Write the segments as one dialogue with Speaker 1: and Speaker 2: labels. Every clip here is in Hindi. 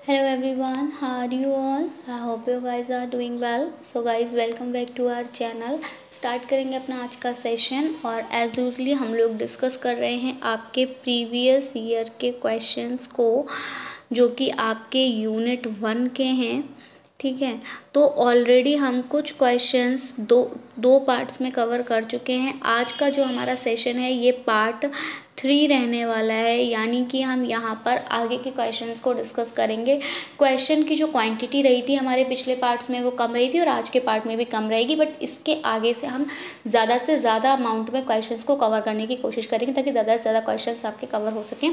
Speaker 1: Hello everyone, how are you all? I hope you guys are doing well. So guys, welcome back to our channel. Start करेंगे अपना आज का सेशन और एज यूजली हम लोग डिस्कस कर रहे हैं आपके प्रीवियस ईयर के क्वेश्चंस को, जो कि आपके यूनिट 1 के हैं। ठीक है, तो ऑलरेडी हम कुछ क्वेश्चंस दो पार्ट्स में कवर कर चुके हैं। आज का जो हमारा सेशन है ये पार्ट 3 रहने वाला है, यानी कि हम यहाँ पर आगे के क्वेश्चंस को डिस्कस करेंगे। क्वेश्चन की जो क्वांटिटी रही थी हमारे पिछले पार्ट्स में वो कम रही थी और आज के पार्ट में भी कम रहेगी, बट इसके आगे से हम ज़्यादा से ज़्यादा अमाउंट में क्वेश्चंस को कवर करने की कोशिश करेंगे ताकि ज़्यादा से ज़्यादा क्वेश्चंस आपके कवर हो सकें।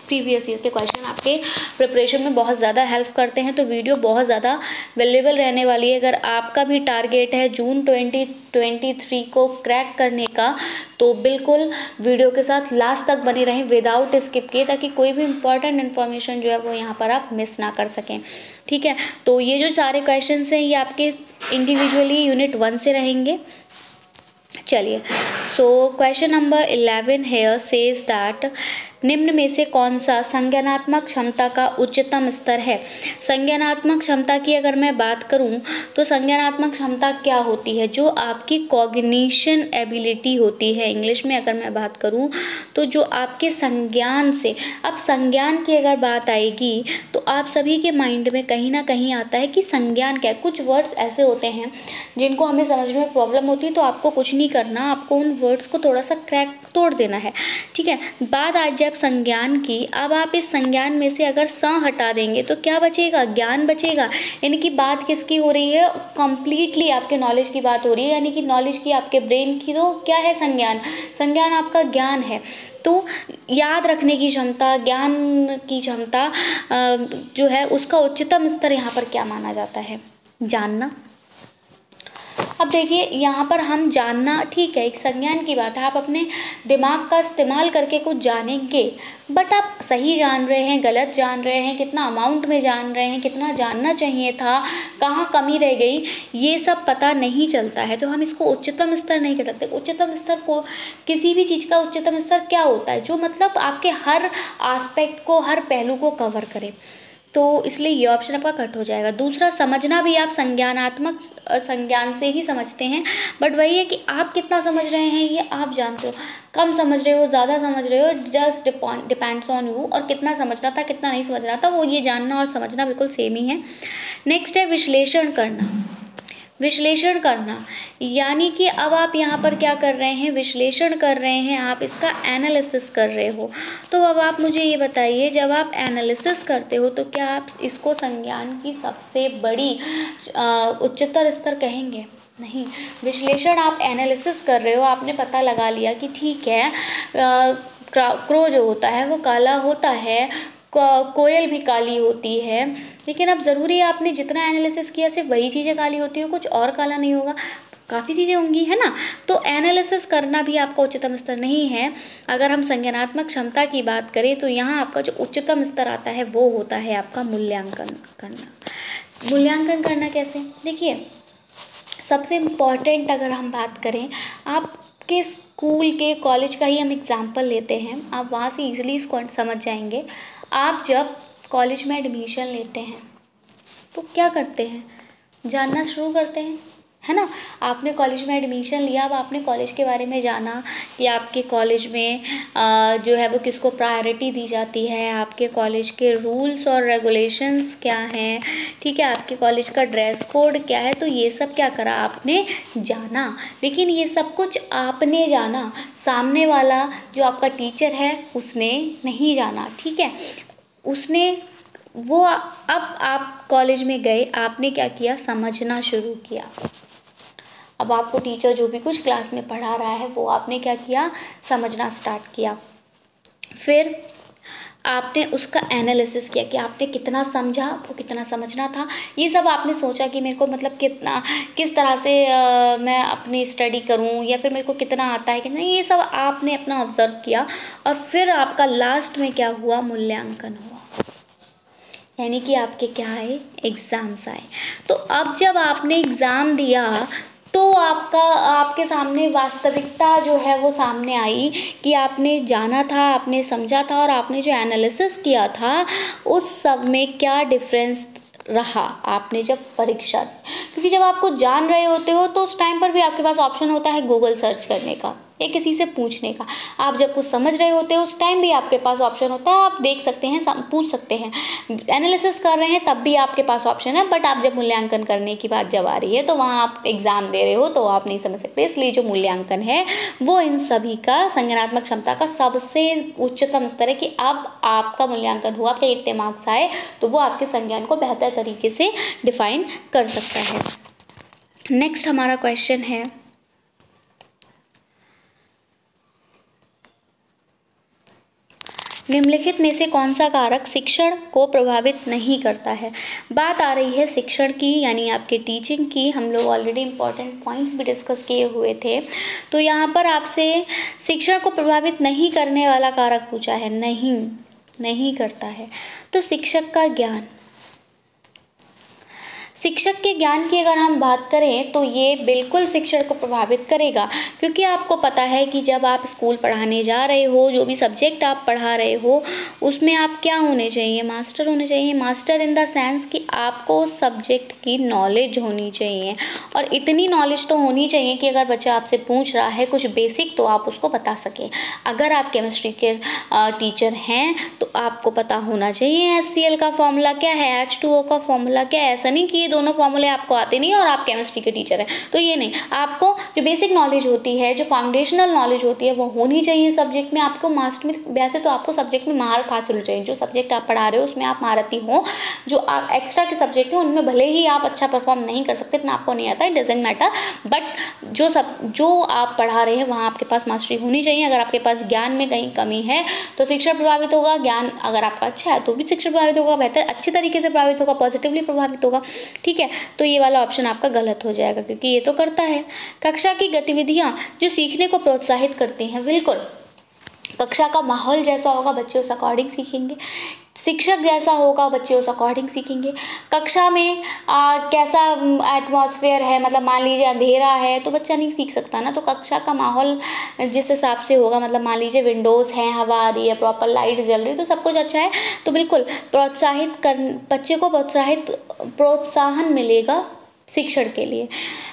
Speaker 1: प्रीवियस ईयर के क्वेश्चन आपके प्रिपरेशन में बहुत ज़्यादा हेल्प करते हैं, तो वीडियो बहुत ज़्यादा वैल्यूएबल रहने वाली है। अगर आपका भी टारगेट है जून 2023 को क्रैक करने का, तो बिल्कुल वीडियो के साथ लास्ट तक बने रहें विदाउट स्किप किए, ताकि कोई भी इंपॉर्टेंट इन्फॉर्मेशन जो है वो यहाँ पर आप मिस ना कर सकें। ठीक है, तो ये जो सारे क्वेश्चंस हैं ये आपके इंडिविजुअली यूनिट 1 से रहेंगे। चलिए, so question number 11 here says that निम्न में से कौन सा संज्ञानात्मक क्षमता का उच्चतम स्तर है। संज्ञानात्मक क्षमता की अगर मैं बात करूं तो संज्ञानात्मक क्षमता क्या होती है, जो आपकी कॉग्निशन एबिलिटी होती है। इंग्लिश में अगर मैं बात करूं तो जो आपके संज्ञान से, अब संज्ञान की अगर बात आएगी तो आप सभी के माइंड में कहीं ना कहीं आता है कि संज्ञान क्या है। कुछ वर्ड्स ऐसे होते हैं जिनको हमें समझने में प्रॉब्लम होती है, तो आपको कुछ नहीं करना, आपको उन वर्ड्स को थोड़ा सा क्रैक तोड़ देना है। ठीक है, बात आज जब संज्ञान की, अब आप इस संज्ञान में से अगर स हटा देंगे तो क्या बचेगा, ज्ञान बचेगा। यानी कि बात किसकी हो रही है, कंप्लीटली आपके नॉलेज की बात हो रही है, यानी कि नॉलेज की, आपके ब्रेन की। तो क्या है संज्ञान, संज्ञान आपका ज्ञान है। तो याद रखने की क्षमता, ज्ञान की क्षमता जो है उसका उच्चतम स्तर यहाँ पर क्या माना जाता है, जानना। अब देखिए यहाँ पर हम जानना, ठीक है, एक संज्ञान की बात है, आप अपने दिमाग का इस्तेमाल करके कुछ जानेंगे, बट आप सही जान रहे हैं, गलत जान रहे हैं, कितना अमाउंट में जान रहे हैं, कितना जानना चाहिए था, कहाँ कमी रह गई, ये सब पता नहीं चलता है। तो हम इसको उच्चतम स्तर नहीं कह सकते। उच्चतम स्तर को, किसी भी चीज़ का उच्चतम स्तर क्या होता है, जो मतलब आपके हर एस्पेक्ट को, हर पहलू को कवर करे। तो इसलिए ये ऑप्शन आपका कट हो जाएगा। दूसरा, समझना भी आप संज्ञानात्मक संज्ञान से ही समझते हैं, बट वही है कि आप कितना समझ रहे हैं ये आप जानते हो। कम समझ रहे हो, ज़्यादा समझ रहे हो, जस्ट डिपेंड्स ऑन यू। और कितना समझना था, कितना नहीं समझना था, वो ये जानना और समझना बिल्कुल सेम ही है। नेक्स्ट है विश्लेषण करना। विश्लेषण करना यानी कि अब आप यहाँ पर क्या कर रहे हैं, विश्लेषण कर रहे हैं, आप इसका एनालिसिस कर रहे हो। तो अब आप मुझे ये बताइए, जब आप एनालिसिस करते हो तो क्या आप इसको संज्ञान की सबसे बड़ी उच्चतर स्तर कहेंगे? नहीं। विश्लेषण आप एनालिसिस कर रहे हो, आपने पता लगा लिया कि ठीक है, क्रो जो होता है वो काला होता है, कोयल भी काली होती है, लेकिन अब ज़रूरी है आपने जितना एनालिसिस किया सिर्फ वही चीज़ें काली होती हैं, कुछ और काला नहीं होगा, काफ़ी चीज़ें होंगी, है ना। तो एनालिसिस करना भी आपका उच्चतम स्तर नहीं है। अगर हम संज्ञानात्मक क्षमता की बात करें तो यहाँ आपका जो उच्चतम स्तर आता है वो होता है आपका मूल्यांकन करना। मूल्यांकन करना कैसे, देखिए सबसे इम्पॉर्टेंट अगर हम बात करें, आपके स्कूल के, कॉलेज का ही हम एग्जाम्पल लेते हैं, आप वहाँ से ईजिली इसको समझ जाएंगे। आप जब कॉलेज में एडमिशन लेते हैं तो क्या करते हैं, जानना शुरू करते हैं, है ना। आपने कॉलेज में एडमिशन लिया, अब आपने कॉलेज के बारे में जाना कि आपके कॉलेज में जो है वो किसको प्रायोरिटी दी जाती है, आपके कॉलेज के रूल्स और रेगुलेशंस क्या हैं, ठीक है, आपके कॉलेज का ड्रेस कोड क्या है। तो ये सब क्या करा, आपने जाना। लेकिन ये सब कुछ आपने जाना, सामने वाला जो आपका टीचर है उसने नहीं जाना। ठीक है, उसने वो, अब आप कॉलेज में गए, आपने क्या किया, समझना शुरू किया। अब आपको टीचर जो भी कुछ क्लास में पढ़ा रहा है वो आपने क्या किया, समझना स्टार्ट किया। फिर आपने उसका एनालिसिस किया कि आपने कितना समझा, आपको कितना समझना था। ये सब आपने सोचा कि मेरे को मतलब कितना, किस तरह से मैं अपनी स्टडी करूं, या फिर मेरे को कितना आता है कितना, ये सब आपने अपना ऑब्जर्व किया। और फिर आपका लास्ट में क्या हुआ, मूल्यांकन हुआ, यानी कि आपके क्या आए, एग्ज़ाम्स आए। तो अब जब आपने एग्ज़ाम दिया तो आपके सामने वास्तविकता जो है वो सामने आई कि आपने जाना था, आपने समझा था और आपने जो एनालिसिस किया था उस सब में क्या डिफरेंस रहा आपने जब परीक्षा दी। क्योंकि जब आपको जान रहे होते हो तो उस टाइम पर भी आपके पास ऑप्शन होता है गूगल सर्च करने का या किसी से पूछने का। आप जब कुछ समझ रहे होते हो उस टाइम भी आपके पास ऑप्शन होता है, आप देख सकते हैं, पूछ सकते हैं। एनालिसिस कर रहे हैं तब भी आपके पास ऑप्शन है, बट आप जब मूल्यांकन करने की बात जब आ रही है तो वहाँ आप एग्ज़ाम दे रहे हो तो आप नहीं समझ सकते। इसलिए जो मूल्यांकन है वो इन सभी का संज्ञानात्मक क्षमता का सबसे उच्चतम स्तर है कि अब आपका मूल्यांकन हुआ, आपके कितने मार्क्स आए, तो वो आपके संज्ञान को बेहतर तरीके से डिफाइन कर सकता है। नेक्स्ट हमारा क्वेश्चन है, निम्नलिखित में से कौन सा कारक शिक्षण को प्रभावित नहीं करता है। बात आ रही है शिक्षण की, यानी आपके टीचिंग की। हम लोग ऑलरेडी इंपॉर्टेंट पॉइंट्स भी डिस्कस किए हुए थे। तो यहाँ पर आपसे शिक्षण को प्रभावित नहीं करने वाला कारक पूछा है। नहीं करता है। तो शिक्षक का ज्ञान, शिक्षक के ज्ञान की अगर हम बात करें तो ये बिल्कुल शिक्षण को प्रभावित करेगा। क्योंकि आपको पता है कि जब आप स्कूल पढ़ाने जा रहे हो, जो भी सब्जेक्ट आप पढ़ा रहे हो उसमें आप क्या होने चाहिए, मास्टर होने चाहिए। मास्टर इन द सेंस कि आपको उस सब्जेक्ट की नॉलेज होनी चाहिए, और इतनी नॉलेज तो होनी चाहिए कि अगर बच्चा आपसे पूछ रहा है कुछ बेसिक तो आप उसको बता सकें। अगर आप केमिस्ट्री के टीचर हैं तो आपको पता होना चाहिए HCl का फॉर्मूला क्या है, H2O का फॉर्मूला क्या है। ऐसा नहीं कि दोनों फॉर्मूले आपको आते नहीं और आप केमिस्ट्री के टीचर हैं, तो ये नहीं। आपको जो बेसिक नॉलेज होती है, जो फाउंडेशनल नॉलेज होती है वो होनी चाहिए सब्जेक्ट में। आपको मास्टर में, वैसे तो आपको सब्जेक्ट में महारत हासिल होनी चाहिए। जो सब्जेक्ट आप पढ़ा रहे हो उसमें आप महारती हो। जो आप एक्स्ट्रा के सब्जेक्ट हैं उनमें भले ही आप अच्छा परफॉर्म नहीं कर सकते, इतना आपको नहीं आता है, डजेंट मैटर, बट जो आप पढ़ा रहे हैं वहाँ आपके पास मास्टरी होनी चाहिए। अगर आपके पास ज्ञान में कहीं कमी है तो शिक्षा प्रभावित होगा। ज्ञान अगर आपका अच्छा है तो भी शिक्षा प्रभावित होगा, बेहतर अच्छे तरीके से प्रभावित होगा, पॉजिटिवली प्रभावित होगा। ठीक है, तो ये वाला ऑप्शन आपका गलत हो जाएगा क्योंकि ये तो करता है। कक्षा की गतिविधियां जो सीखने को प्रोत्साहित करती हैं, बिल्कुल कक्षा का माहौल जैसा होगा बच्चे उस अकॉर्डिंग सीखेंगे। शिक्षक जैसा होगा बच्चे उस अकॉर्डिंग सीखेंगे। कक्षा में कैसा एटमॉस्फेयर है, मतलब मान लीजिए अंधेरा है तो बच्चा नहीं सीख सकता ना। तो कक्षा का माहौल जिस हिसाब से होगा, मतलब मान लीजिए विंडोज़ हैं, हवा आ रही है, प्रॉपर लाइट जल रही है, तो सब कुछ अच्छा है, तो बिल्कुल बच्चे को प्रोत्साहन मिलेगा शिक्षण के लिए।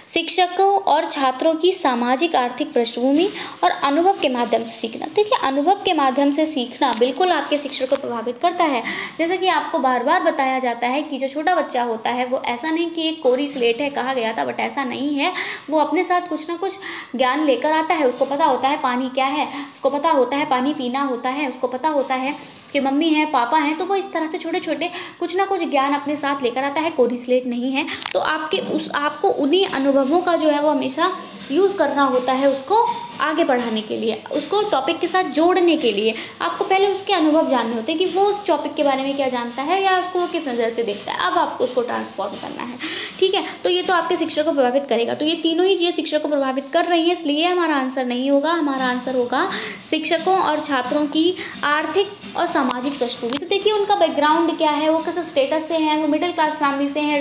Speaker 1: शिक्षकों और छात्रों की सामाजिक आर्थिक पृष्ठभूमि और अनुभव के माध्यम से सीखना। देखिए, अनुभव के माध्यम से सीखना बिल्कुल आपके शिक्षण को प्रभावित करता है। जैसे कि आपको बार बार बताया जाता है कि जो छोटा बच्चा होता है वो ऐसा नहीं कि एक कोरी स्लेट है, कहा गया था, बट ऐसा नहीं है। वो अपने साथ कुछ ना कुछ ज्ञान लेकर आता है। उसको पता होता है पानी क्या है, उसको पता होता है पानी पीना होता है, उसको पता होता है कि मम्मी है, पापा हैं। तो वो इस तरह से छोटे छोटे कुछ ना कुछ ज्ञान अपने साथ लेकर आता है, कोरी स्लेट नहीं है। तो आपको उन्हीं अनुभवों का जो है वो हमेशा यूज़ करना होता है, उसको आगे बढ़ाने के लिए, उसको टॉपिक के साथ जोड़ने के लिए। आपको पहले उसके अनुभव जानने होते हैं कि वो उस टॉपिक के बारे में क्या जानता है या उसको किस नज़र से देखता है। अब आपको उसको ट्रांसफॉर्म करना है। ठीक है, तो ये तो आपके शिक्षण को प्रभावित करेगा। तो ये तीनों ही चीज़ें शिक्षण को प्रभावित कर रही है, इसलिए हमारा आंसर नहीं होगा। हमारा आंसर होगा शिक्षकों और छात्रों की आर्थिक और सामाजिक पृष्ठभूमि। तो देखिए उनका बैकग्राउंड क्या है, वो किस स्टेटस से हैं, वो मिडिल क्लास फैमिली से हैं,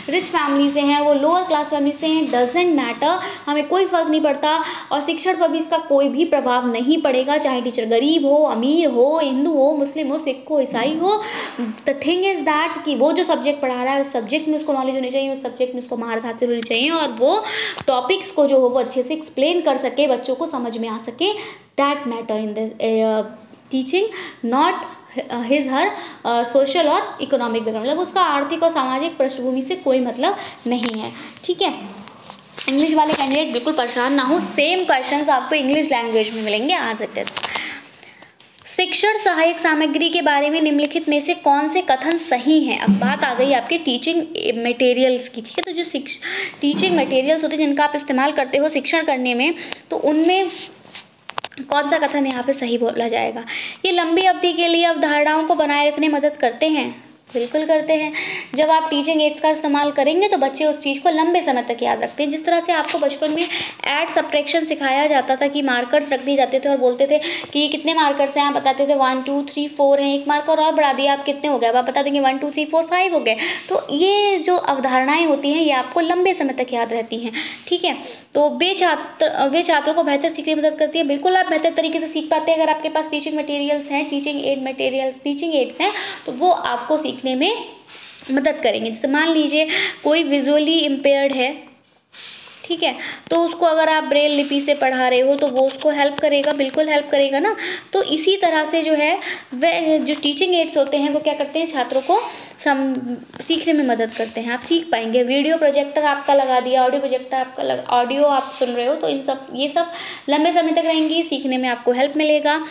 Speaker 1: रिच फैमिली से हैं, वो लोअर क्लास फैमिली से हैं, डजेंट मैटर, हमें कोई फ़र्क नहीं पड़ता। और शिक्षण पर भी इसका कोई भी प्रभाव नहीं पड़ेगा, चाहे टीचर गरीब हो, अमीर हो, हिंदू हो, मुस्लिम हो, सिख हो, ईसाई हो। द थिंग इज़ दैट कि वो जो सब्जेक्ट पढ़ा रहा है उस सब्जेक्ट में उसको नॉलेज होनी चाहिए, उस सब्जेक्ट में उसको महारत हासिल होनी चाहिए, और वो टॉपिक्स को जो हो वो अच्छे से एक्सप्लेन कर सके, बच्चों को समझ में आ सके। That matter in this teaching, not his her social और इकोनॉमिक बैकग्राउंड, मतलब उसका आर्थिक और सामाजिक पृष्ठभूमि से कोई मतलब नहीं है। ठीक है, इंग्लिश वाले कैंडिडेट बिल्कुल परेशान ना हो, सेम क्वेश्चंस आपको इंग्लिश लैंग्वेज में मिलेंगे एज इट इज। शिक्षण सहायक सामग्री के बारे में निम्नलिखित में से कौन से कथन सही हैं। अब बात आ गई आपके टीचिंग मटेरियल्स की। ठीक है, तो जो टीचिंग मटेरियल्स होते हैं जिनका आप इस्तेमाल करते हो शिक्षण करने में, तो उनमें कौन सा कथन यहाँ पे सही बोला जाएगा। ये लंबी अवधि के लिए अवधारणाओं को बनाए रखने में मदद करते हैं। बिल्कुल करते हैं। जब आप टीचिंग एड्स का इस्तेमाल करेंगे तो बच्चे उस चीज़ को लंबे समय तक याद रखते हैं। जिस तरह से आपको बचपन में ऐड सब्ट्रैक्शन सिखाया जाता था कि मार्कर्स रख दिए जाते थे और बोलते थे कि ये कितने मार्कर्स हैं, आप बताते थे 1 2 3 4 हैं, एक मार्कर और बढ़ा दिया आप कितने हो गए, आप बता देंगे 1 2 3 4 5 हो गए। तो ये जो अवधारणाएँ होती हैं ये आपको लंबे समय तक याद रहती हैं, ठीक है। तो वे छात्रों को बेहतर सीखने में मदद करती है। बिल्कुल आप बेहतर तरीके से सीख पाते हैं अगर आपके पास टीचिंग मटेरियल्स हैं, टीचिंग एड्स हैं, तो वो आपको सीखने में मदद करेंगे। जैसे मान लीजिए कोई विजुअली इम्पेयर्ड है, ठीक है, तो उसको अगर आप ब्रेल लिपि से पढ़ा रहे हो तो वो उसको हेल्प करेगा, बिल्कुल हेल्प करेगा ना। तो इसी तरह से जो है वह जो टीचिंग एड्स होते हैं वो क्या करते हैं, छात्रों को सीखने में मदद करते हैं। आप सीख पाएंगे। वीडियो प्रोजेक्टर आपका लगा दिया, ऑडियो प्रोजेक्टर आपका ऑडियो आप सुन रहे हो, तो ये सब लंबे समय तक रहेंगी, सीखने में आपको हेल्प मिलेगा।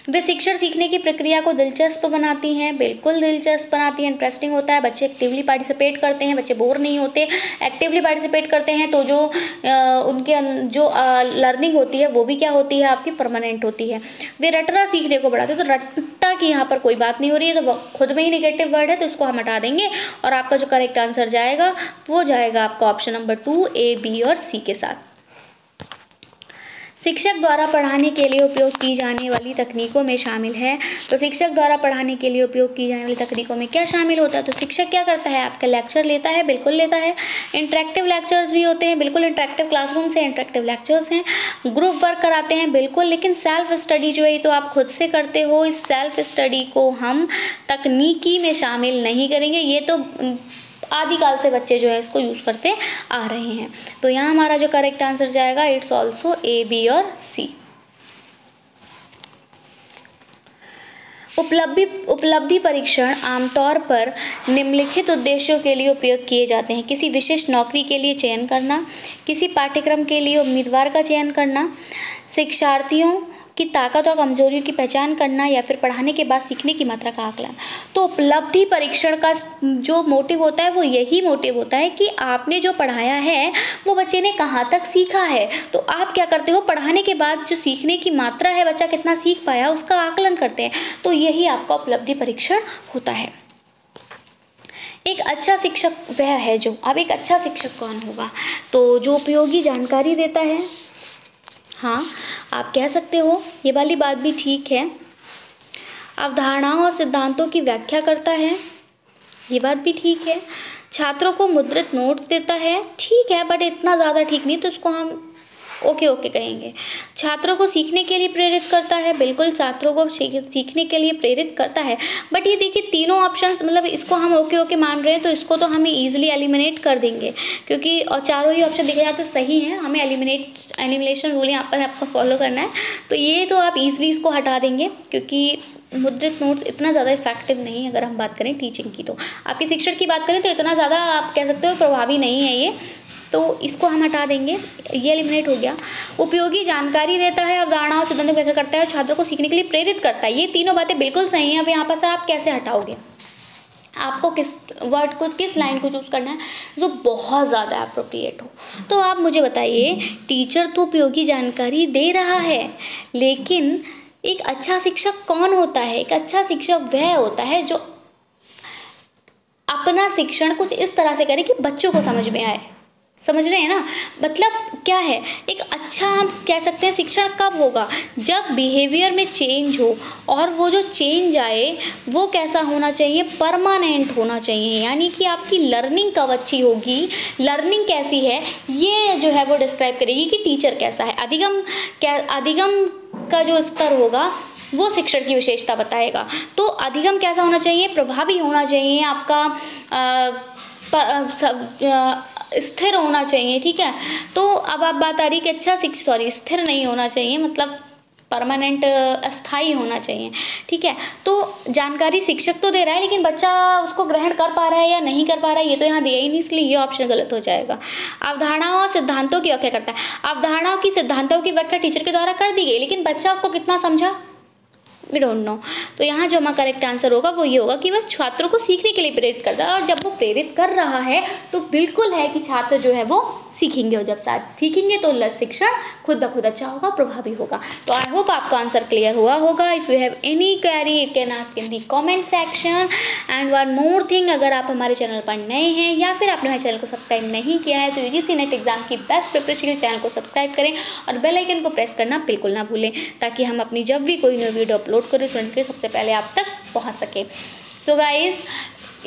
Speaker 1: वे शिक्षण सीखने की प्रक्रिया को दिलचस्प बनाती हैं, बिल्कुल दिलचस्प बनाती हैं, इंटरेस्टिंग होता है। बच्चे एक्टिवली पार्टिसिपेट करते हैं, बच्चे बोर नहीं होते, एक्टिवली पार्टिसिपेट करते हैं तो जो उनके जो लर्निंग होती है वो भी क्या होती है, आपकी परमानेंट होती है। वे रटना सीखने को बढ़ाते हैं। तो रट्टा की यहाँ पर कोई बात नहीं हो रही है, तो खुद में ही नेगेटिव वर्ड है तो इसको हम हटा देंगे और आपका जो करेक्ट आंसर जाएगा वो जाएगा आपका ऑप्शन नंबर 2 A, B और C के साथ। शिक्षक द्वारा पढ़ाने के लिए उपयोग की जाने वाली तकनीकों में शामिल है। तो शिक्षक द्वारा पढ़ाने के लिए उपयोग की जाने वाली तकनीकों में क्या शामिल होता है, तो शिक्षक क्या करता है, आपका लेक्चर लेता है, बिल्कुल लेता है। इंटरेक्टिव लेक्चर्स भी होते हैं, बिल्कुल इंटरेक्टिव क्लासरूम से इंटरेक्टिव लेक्चर्स हैं। ग्रुप वर्क कराते हैं, बिल्कुल, लेकिन सेल्फ स्टडी जो है तो आप खुद से करते हो। इस सेल्फ स्टडी को हम तकनीकी में शामिल नहीं करेंगे, ये तो आदिकाल से बच्चे जो है इसको यूज़ करते आ रहे हैं। तो यहाँ हमारा जो करेक्ट आंसर जाएगा इट्स ऑल्सो A, B और C। उपलब्धि परीक्षण आमतौर पर निम्नलिखित उद्देश्यों के लिए उपयोग किए जाते हैं। किसी विशिष्ट नौकरी के लिए चयन करना, किसी पाठ्यक्रम के लिए उम्मीदवार का चयन करना, शिक्षार्थियों की ताकत और कमजोरियों की पहचान करना, या फिर पढ़ाने के बाद सीखने की मात्रा का आकलन। तो उपलब्धि परीक्षण का जो मोटिव होता है वो यही मोटिव होता है कि आपने जो पढ़ाया है वो बच्चे ने कहाँ तक सीखा है। तो आप क्या करते हो, पढ़ाने के बाद जो सीखने की मात्रा है, बच्चा कितना सीख पाया, उसका आकलन करते हैं। तो यही आपका उपलब्धि परीक्षण होता है। एक अच्छा शिक्षक वह है जो, अब एक अच्छा शिक्षक कौन होगा, तो जो उपयोगी जानकारी देता है। हाँ, आप कह सकते हो, ये वाली बात भी ठीक है। अवधारणाओं और सिद्धांतों की व्याख्या करता है, ये बात भी ठीक है। छात्रों को मुद्रित नोट्स देता है, ठीक है, बट इतना ज़्यादा ठीक नहीं, तो इसको हम ओके कहेंगे। छात्रों को सीखने के लिए प्रेरित करता है, बिल्कुल छात्रों को सीखने के लिए प्रेरित करता है। बट ये देखिए तीनों ऑप्शंस, मतलब इसको हम ओके मान रहे हैं तो इसको तो हमें ईजिली एलिमिनेट कर देंगे, क्योंकि और चारों ही ऑप्शन देखा जाए तो सही है। हमें एलिमिनेशन रूल यहाँ पर आपको फॉलो करना है, तो ये तो आप ईजिली इसको हटा देंगे, क्योंकि मुद्रित नोट्स इतना ज़्यादा इफेक्टिव नहीं है। अगर हम बात करें टीचिंग की, तो आपके शिक्षण की बात करें तो इतना ज़्यादा आप कह सकते हो प्रभावी नहीं है ये, तो इसको हम हटा देंगे, ये एलिमिनेट हो गया। उपयोगी जानकारी देता है, अवधारणाओं सिद्धांतों की व्याख्या करता है, छात्रों को सीखने के लिए प्रेरित करता है। ये तीनों बातें बिल्कुल सही हैं। अब यहाँ पर सर आप कैसे हटाओगे, आपको किस वर्ड को, किस लाइन को चूज़ करना है जो बहुत ज़्यादा अप्रोप्रिएट हो। तो आप मुझे बताइए, टीचर तो उपयोगी जानकारी दे रहा है, लेकिन एक अच्छा शिक्षक कौन होता है? एक अच्छा शिक्षक वह होता है जो अपना शिक्षण कुछ इस तरह से करे कि बच्चों को समझ में आए। समझ रहे हैं ना, मतलब क्या है, एक अच्छा हम कह सकते हैं शिक्षण कब होगा, जब बिहेवियर में चेंज हो, और वो जो चेंज आए वो कैसा होना चाहिए, परमानेंट होना चाहिए। यानी कि आपकी लर्निंग कब अच्छी होगी, लर्निंग कैसी है, ये जो है वो डिस्क्राइब करेगी कि टीचर कैसा है। अधिगम का जो स्तर होगा वो शिक्षण की विशेषता बताएगा। तो अधिगम कैसा होना चाहिए, प्रभावी होना चाहिए, आपका स्थिर होना चाहिए, ठीक है। तो अब आप बात आ रही कि अच्छा स्थिर नहीं होना चाहिए, मतलब परमानेंट, अस्थाई होना चाहिए, ठीक है। तो जानकारी शिक्षक तो दे रहा है, लेकिन बच्चा उसको ग्रहण कर पा रहा है या नहीं कर पा रहा है, ये तो यहाँ दिया ही नहीं, इसलिए ये ऑप्शन गलत हो जाएगा। अवधारणाओं और सिद्धांतों की व्याख्या करता है, अवधारणाओं की सिद्धांतों की व्याख्या टीचर के द्वारा कर दी गई, लेकिन बच्चा उसको कितना समझा, वी डोंट नो। तो यहाँ जो हमारा करेक्ट आंसर होगा वो ये होगा कि वह छात्रों को सीखने के लिए प्रेरित करता है, और जब वो प्रेरित कर रहा है तो बिल्कुल है कि छात्र जो है वो सीखेंगे, और जब सीखेंगे तो शिक्षण खुद ब खुद अच्छा होगा, प्रभावी होगा। तो आई होप आपका आंसर क्लियर हुआ होगा। If you have any query you can ask in the comment section. And one more thing, अगर आप हमारे चैनल पर नए हैं या फिर आपने हमारे चैनल को सब्सक्राइब नहीं किया है तो यूजीसी नेट एग्जाम की बेस्ट प्रिपरेशन के चैनल को सब्सक्राइब करें और बेल आइकन को प्रेस करना बिल्कुल ना भूलें, ताकि हम अपनी जब भी कोई न्यू वीडियो अपलोड करें स्टूडेंट के सबसे पहले आप तक पहुँच सके। सो गाइज,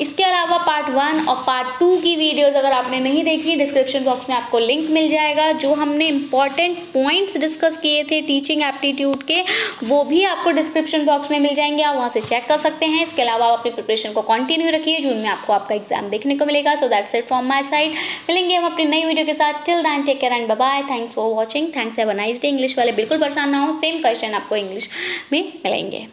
Speaker 1: इसके अलावा पार्ट 1 और पार्ट 2 की वीडियोस अगर आपने नहीं देखी, डिस्क्रिप्शन बॉक्स में आपको लिंक मिल जाएगा। जो हमने इंपॉर्टेंट पॉइंट्स डिस्कस किए थे टीचिंग एप्टीट्यूड के, वो भी आपको डिस्क्रिप्शन बॉक्स में मिल जाएंगे, आप वहाँ से चेक कर सकते हैं। इसके अलावा आप अपनी प्रिपरेशन को कंटिन्यू रखिए, जून में आपको आपका एग्जाम देखने को मिलेगा। So that's it from my side. मिलेंगे हम अपनी नई वीडियो के साथ। Till then take care and bye bye. Thanks for watching. Thanks, have a nice day. English वाले बिल्कुल परेशान ना हो, सेम क्वेश्चन आपको इंग्लिश में मिलेंगे।